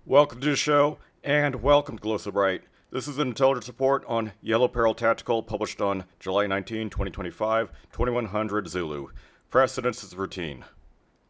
Welcome to the show, and welcome to Glow So Bright. This is an intelligence report on Yellow Peril Tactical, published on July 19, 2025, 2100 Zulu. Precedence is routine.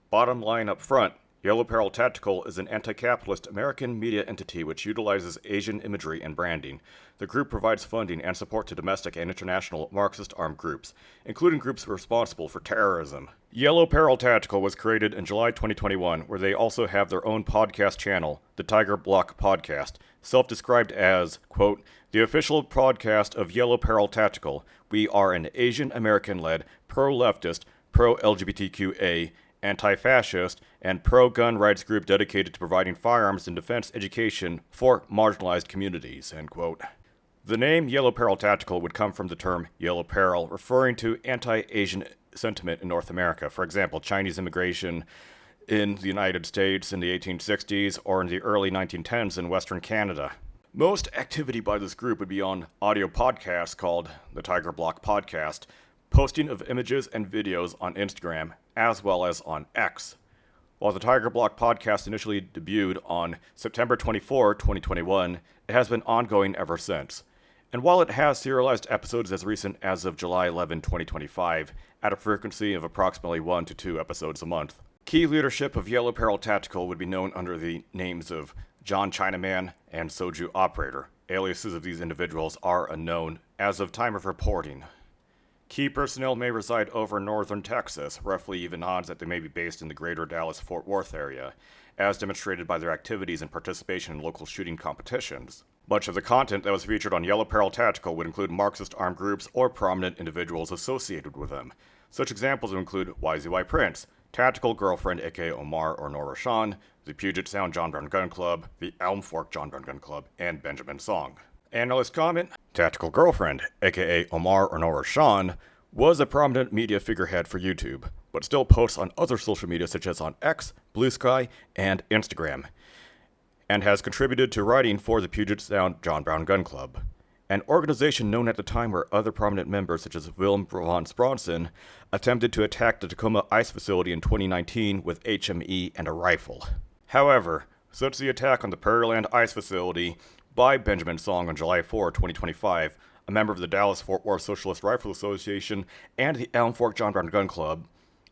Bottom line up front, Yellow Peril Tactical is an anti-capitalist American media entity which utilizes Asian imagery and branding. The group provides funding and support to domestic and international Marxist armed groups, including groups responsible for terrorism. Yellow Peril Tactical was created in July 2021, where they also have their own podcast channel, the Bloc podcast, self-described as, quote, the official podcast of Yellow Peril Tactical. We are an Asian American-led, pro-leftist, pro-LGBTQA, anti-fascist, and pro-gun rights group dedicated to providing firearms and defense education for marginalized communities, end quote. The name Yellow Peril Tactical would come from the term Yellow Peril, referring to anti-Asian sentiment in North America. For example, Chinese immigration in the United States in the 1860s or in the early 1910s in Western Canada. Most activity by this group would be on audio podcasts called the Bloc podcast, posting of images and videos on Instagram, as well as on X. While the Bloc podcast initially debuted on September 24, 2021, it has been ongoing ever since. And while it has serialized episodes as recent as of July 11, 2025, at a frequency of approximately 1 to 2 episodes a month, key leadership of Yellow Peril Tactical would be known under the names of John Chinaman and Soju Operator. Aliases of these individuals are unknown as of time of reporting. Key personnel may reside over northern Texas, roughly even odds that they may be based in the greater Dallas-Fort Worth area, as demonstrated by their activities and participation in local shooting competitions. Much of the content that was featured on Yellow Peril Tactical would include Marxist armed groups or prominent individuals associated with them. Such examples would include YZY Prince, Tactical Girlfriend aka Omar or Nora Sean, the Puget Sound John Brown Gun Club, the Elm Fork John Brown Gun Club, and Benjamin Song. Analyst comment, Tactical Girlfriend, aka Omar or Nora Sean, was a prominent media figurehead for YouTube, but still posts on other social media such as on X, Blue Sky, and Instagram, and has contributed to writing for the Puget Sound John Brown Gun Club, an organization known at the time where other prominent members such as Willem von Spronson attempted to attack the Tacoma ice facility in 2019 with HME and a rifle. However, since the attack on the Peril ice facility by Benjamin Song on July 4, 2025, a member of the Dallas-Fort Worth Socialist Rifle Association and the Elm Fork John Brown Gun Club,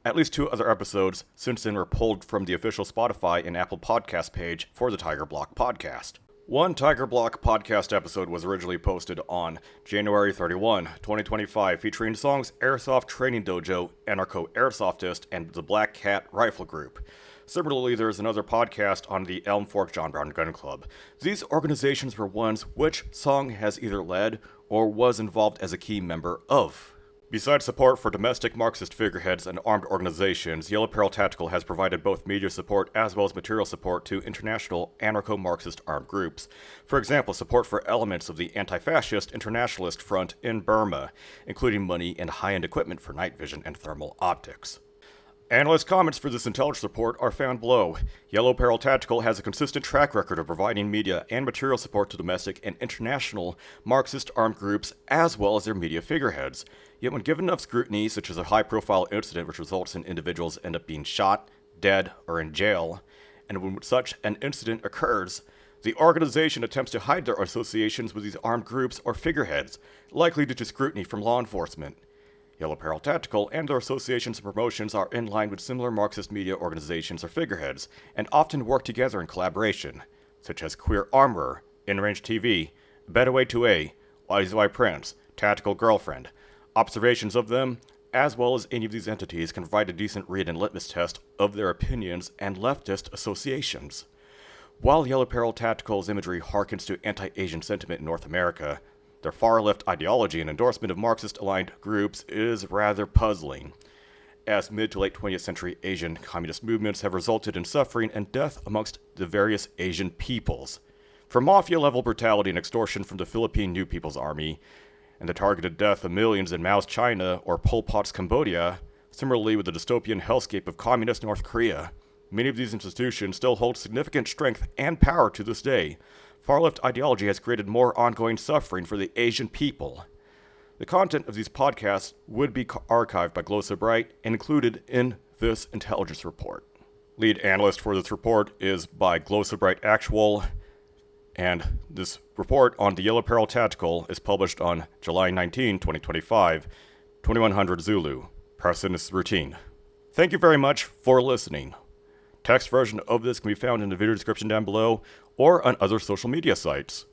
at least 2 other episodes since then were pulled from the official Spotify and Apple podcast page for the Bloc podcast. One Bloc podcast episode was originally posted on January 31, 2025, featuring songs Airsoft Training Dojo, Anarcho Airsoftist, and the Black Cat Rifle Group. Similarly, there is another podcast on the Elm Fork John Brown Gun Club. These organizations were ones which Song has either led or was involved as a key member of. Besides support for domestic Marxist figureheads and armed organizations, Yellow Peril Tactical has provided both media support as well as material support to international anarcho-Marxist armed groups. For example, support for elements of the anti-fascist internationalist front in Burma, including money and high-end equipment for night vision and thermal optics. Analyst comments for this intelligence report are found below. Yellow Peril Tactical has a consistent track record of providing media and material support to domestic and international Marxist armed groups as well as their media figureheads. Yet when given enough scrutiny, such as a high-profile incident which results in individuals end up being shot, dead, or in jail, and when such an incident occurs, the organization attempts to hide their associations with these armed groups or figureheads, likely due to scrutiny from law enforcement. Yellow Peril Tactical and their associations and promotions are in line with similar Marxist media organizations or figureheads, and often work together in collaboration, such as Queer Armorer, InRange TV, Betaway 2A, YZY Prince, Tactical Girlfriend. Observations of them, as well as any of these entities, can provide a decent read and litmus test of their opinions and leftist associations. While Yellow Peril Tactical's imagery harkens to anti-Asian sentiment in North America, their far-left ideology and endorsement of Marxist-aligned groups is rather puzzling, as mid to late 20th century Asian communist movements have resulted in suffering and death amongst the various Asian peoples. From mafia-level brutality and extortion from the Philippine New People's Army, and the targeted death of millions in Mao's China or Pol Pot's Cambodia, similarly with the dystopian hellscape of communist North Korea, many of these institutions still hold significant strength and power to this day. Far-left ideology has created more ongoing suffering for the Asian people. The content of these podcasts would be archived by Glow So Bright and included in this intelligence report. Lead analyst for this report is by Glow So Bright Actual, and this report on the Yellow Peril Tactical is published on July 19, 2025, 2100 Zulu. Precedence routine. Thank you very much for listening. Text version of this can be found in the video description down below or on other social media sites.